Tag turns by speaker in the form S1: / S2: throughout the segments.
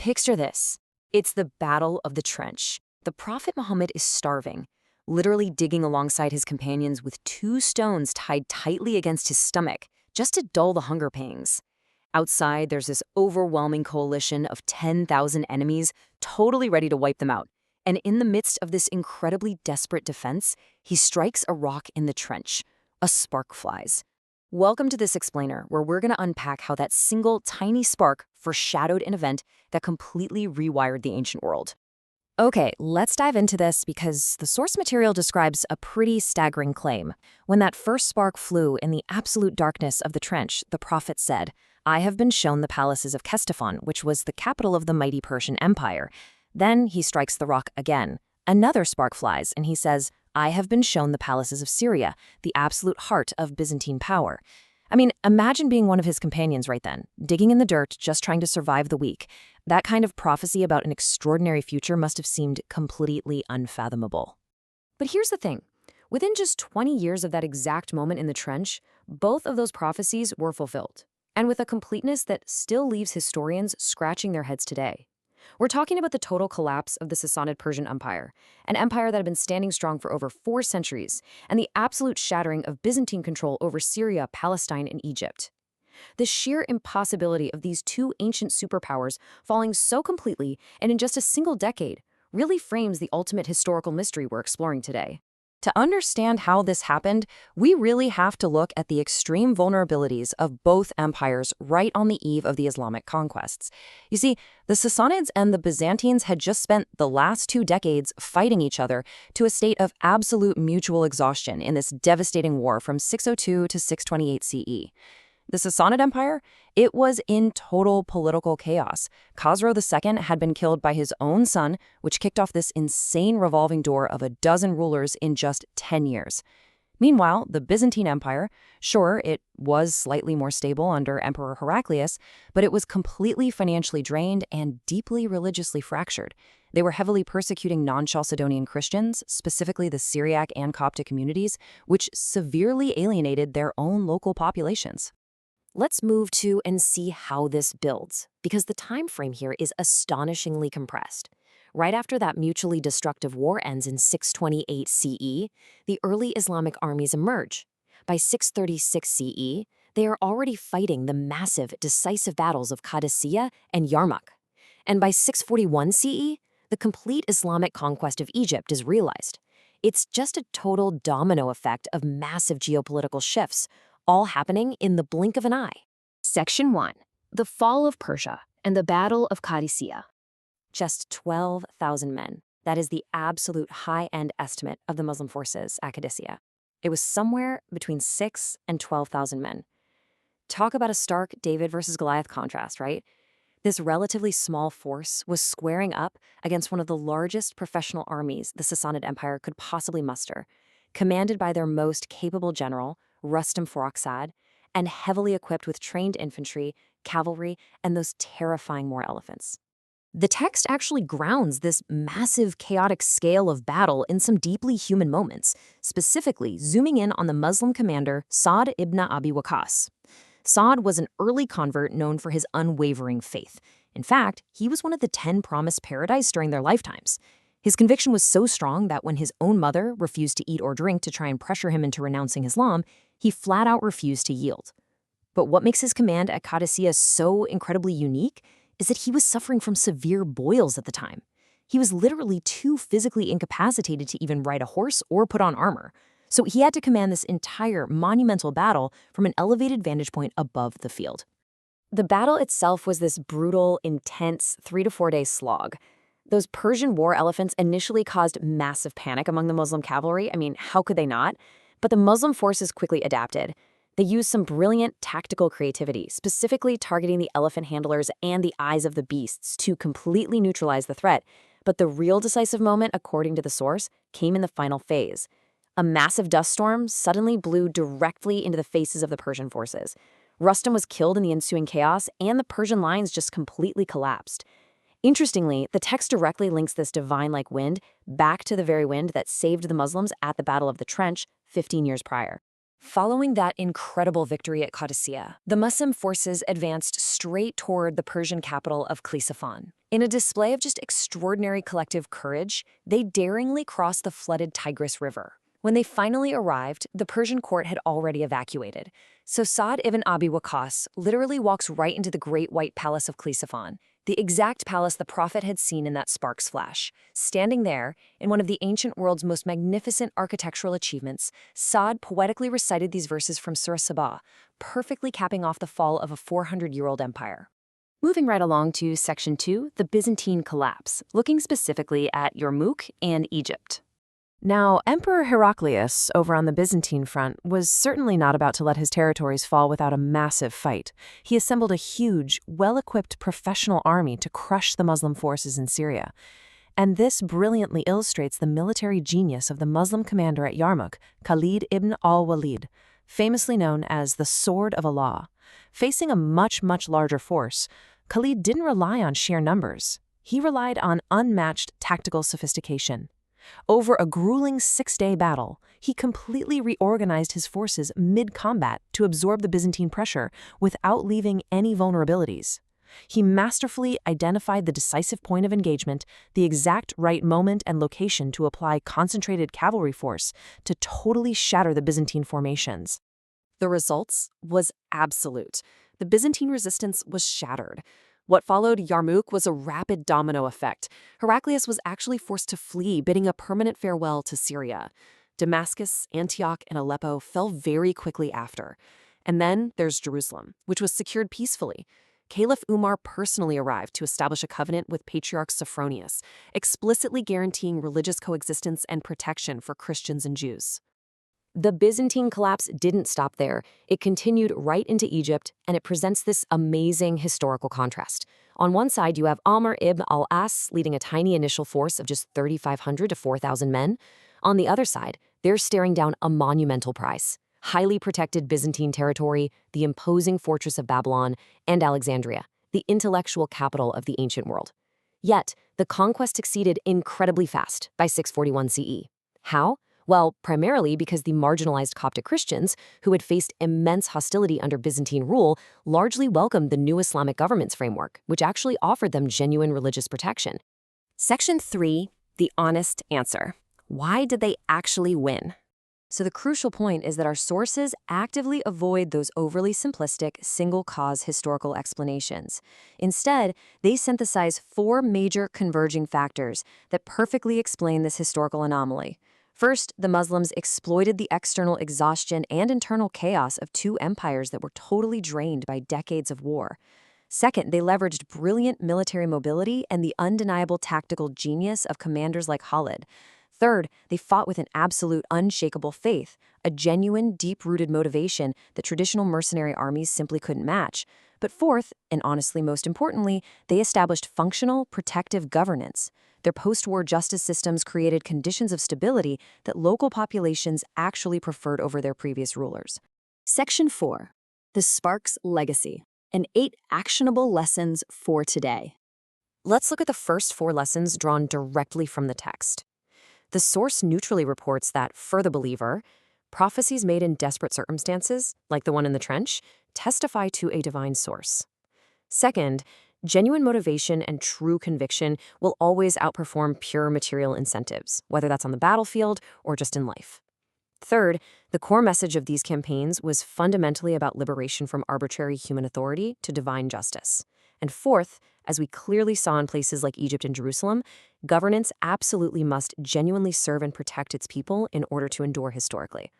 S1: Picture this. It's the Battle of the Trench. The Prophet Muhammad is starving, literally digging alongside his companions with 2 stones tied tightly against his stomach, just to dull the hunger pangs. Outside, there's this overwhelming coalition of 10,000 enemies, totally ready to wipe them out. And in the midst of this incredibly desperate defense, he strikes a rock in the trench. A spark flies. Welcome to this explainer, where we're going to unpack how that single tiny spark foreshadowed an event that completely rewired the ancient world. Okay, let's dive into this because the source material describes a pretty staggering claim. When that first spark flew in the absolute darkness of the trench, the prophet said, "I have been shown the palaces of Ctesiphon, which was the capital of the mighty Persian Empire." Then he strikes the rock again. Another spark flies, and he says, "I have been shown the palaces of Syria, the absolute heart of Byzantine power." I mean, imagine being one of his companions right then, digging in the dirt, just trying to survive the week. That kind of prophecy about an extraordinary future must have seemed completely unfathomable. But here's the thing. Within just 20 years of that exact moment in the trench, both of those prophecies were fulfilled, and with a completeness that still leaves historians scratching their heads today. We're talking about the total collapse of the Sassanid Persian Empire, an empire that had been standing strong for over 4 centuries, and the absolute shattering of Byzantine control over Syria, Palestine, and Egypt. The sheer impossibility of these 2 ancient superpowers falling so completely and in just a single decade really frames the ultimate historical mystery we're exploring today. To understand how this happened, we really have to look at the extreme vulnerabilities of both empires right on the eve of the Islamic conquests. You see, the Sassanids and the Byzantines had just spent the last 2 decades fighting each other to a state of absolute mutual exhaustion in this devastating war from 602 to 628 CE. The Sassanid Empire, it was in total political chaos. Khosrow II had been killed by his own son, which kicked off this insane revolving door of a dozen rulers in just 10 years. Meanwhile, the Byzantine Empire, sure, it was slightly more stable under Emperor Heraclius, but it was completely financially drained and deeply religiously fractured. They were heavily persecuting non-Chalcedonian Christians, specifically the Syriac and Coptic communities, which severely alienated their own local populations. Let's move to and see how this builds, because the time frame here is astonishingly compressed. Right after that mutually destructive war ends in 628 CE, the early Islamic armies emerge. By 636 CE, they are already fighting the massive, decisive battles of Qadisiyah and Yarmouk. And by 641 CE, the complete Islamic conquest of Egypt is realized. It's just a total domino effect of massive geopolitical shifts, all happening in the blink of an eye. Section 1. The Fall of Persia and the Battle of Qadisiyah. Just 12,000 men. That is the absolute high-end estimate of the Muslim forces at Qadisiyah. It was somewhere between 6,000 and 12,000 men. Talk about a stark David versus Goliath contrast, right? This relatively small force was squaring up against one of the largest professional armies the Sassanid Empire could possibly muster, commanded by their most capable general, Rustam Farrokzhad, and heavily equipped with trained infantry, cavalry, and those terrifying war elephants. The text actually grounds this massive, chaotic scale of battle in some deeply human moments, specifically zooming in on the Muslim commander Sa'd ibn Abi Waqqas. Sa'd was an early convert known for his unwavering faith. In fact, he was one of the 10 promised paradise during their lifetimes. His conviction was so strong that when his own mother refused to eat or drink to try and pressure him into renouncing Islam, he flat out refused to yield. But what makes his command at Qadisiyah so incredibly unique is that he was suffering from severe boils at the time. He was literally too physically incapacitated to even ride a horse or put on armor. So he had to command this entire monumental battle from an elevated vantage point above the field. The battle itself was this brutal, intense 3 to 4 day slog. Those Persian war elephants initially caused massive panic among the Muslim cavalry. I mean, how could they not? But the Muslim forces quickly adapted. They used some brilliant tactical creativity, specifically targeting the elephant handlers and the eyes of the beasts to completely neutralize the threat. But the real decisive moment, according to the source, came in the final phase. A massive dust storm suddenly blew directly into the faces of the Persian forces. Rustam was killed in the ensuing chaos, and the Persian lines just completely collapsed. Interestingly, the text directly links this divine-like wind back to the very wind that saved the Muslims at the Battle of the Trench 15 years prior. Following that incredible victory at Qadisiyah, the Muslim forces advanced straight toward the Persian capital of Ctesiphon. In a display of just extraordinary collective courage, they daringly crossed the flooded Tigris River. When they finally arrived, the Persian court had already evacuated. So Sa'd ibn Abi Waqqas literally walks right into the great white palace of Ctesiphon, the exact palace the prophet had seen in that sparks flash. Standing there, in one of the ancient world's most magnificent architectural achievements, Sa'd poetically recited these verses from Surah Sabah, perfectly capping off the fall of a 400-year-old empire. Moving right along to Section 2, the Byzantine collapse, looking specifically at Yarmouk and Egypt. Now, Emperor Heraclius, over on the Byzantine front, was certainly not about to let his territories fall without a massive fight. He assembled a huge, well-equipped professional army to crush the Muslim forces in Syria. And this brilliantly illustrates the military genius of the Muslim commander at Yarmouk, Khalid ibn al-Walid, famously known as the Sword of Allah. Facing a much larger force, Khalid didn't rely on sheer numbers. He relied on unmatched tactical sophistication. Over a grueling 6-day battle, he completely reorganized his forces mid-combat to absorb the Byzantine pressure without leaving any vulnerabilities. He masterfully identified the decisive point of engagement, the exact right moment and location to apply concentrated cavalry force to totally shatter the Byzantine formations. The results was absolute. The Byzantine resistance was shattered. What followed Yarmouk was a rapid domino effect. Heraclius was actually forced to flee, bidding a permanent farewell to Syria. Damascus, Antioch, and Aleppo fell very quickly after. And then there's Jerusalem, which was secured peacefully. Caliph Umar personally arrived to establish a covenant with Patriarch Sophronius, explicitly guaranteeing religious coexistence and protection for Christians and Jews. The Byzantine collapse didn't stop there. It continued right into Egypt, and it presents this amazing historical contrast. On one side, you have Amr ibn al-As leading a tiny initial force of just 3,500 to 4,000 men. On the other side, they're staring down a monumental prize: highly protected Byzantine territory, the imposing fortress of Babylon, and Alexandria, the intellectual capital of the ancient world. Yet, the conquest succeeded incredibly fast by 641 CE. How? Well, primarily because the marginalized Coptic Christians, who had faced immense hostility under Byzantine rule, largely welcomed the new Islamic government's framework, which actually offered them genuine religious protection. Section 3, the honest answer. Why did they actually win? So the crucial point is that our sources actively avoid those overly simplistic, single-cause historical explanations. Instead, they synthesize 4 major converging factors that perfectly explain this historical anomaly. First, the Muslims exploited the external exhaustion and internal chaos of 2 empires that were totally drained by decades of war. Second, they leveraged brilliant military mobility and the undeniable tactical genius of commanders like Khalid. Third, they fought with an absolute unshakable faith, a genuine, deep-rooted motivation that traditional mercenary armies simply couldn't match. But fourth, and honestly most importantly, they established functional, protective governance. Their post-war justice systems created conditions of stability that local populations actually preferred over their previous rulers. Section 4. The Sparks Legacy, and 8 actionable lessons for today. Let's look at the first 4 lessons drawn directly from the text. The source neutrally reports that, for the believer, prophecies made in desperate circumstances, like the one in the trench, testify to a divine source. Second, genuine motivation and true conviction will always outperform pure material incentives, whether that's on the battlefield or just in life. Third, the core message of these campaigns was fundamentally about liberation from arbitrary human authority to divine justice. And fourth, as we clearly saw in places like Egypt and Jerusalem, governance absolutely must genuinely serve and protect its people in order to endure historically.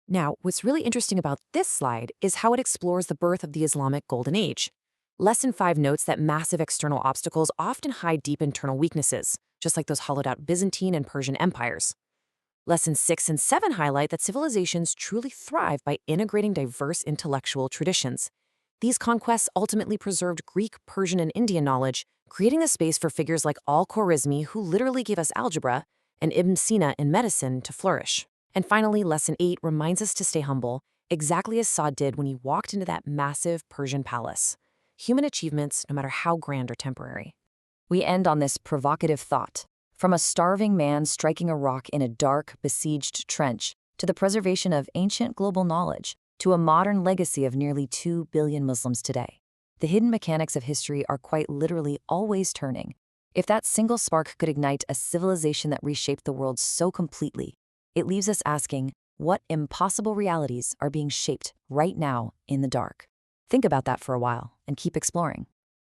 S1: Now, what's really interesting about this slide is how it explores the birth of the Islamic Golden Age. Lesson 5 notes that massive external obstacles often hide deep internal weaknesses, just like those hollowed-out Byzantine and Persian empires. Lessons 6 and 7 highlight that civilizations truly thrive by integrating diverse intellectual traditions. These conquests ultimately preserved Greek, Persian, and Indian knowledge, creating a space for figures like Al-Khwarizmi, who literally gave us algebra, and Ibn Sina in medicine to flourish. And finally, Lesson 8 reminds us to stay humble, exactly as Sa'd did when he walked into that massive Persian palace. Human achievements, no matter how grand, are temporary. We end on this provocative thought. From a starving man striking a rock in a dark, besieged trench, to the preservation of ancient global knowledge, to a modern legacy of nearly 2 billion Muslims today. The hidden mechanics of history are quite literally always turning. If that single spark could ignite a civilization that reshaped the world so completely, it leaves us asking, what impossible realities are being shaped right now in the dark? Think about that for a while and keep exploring.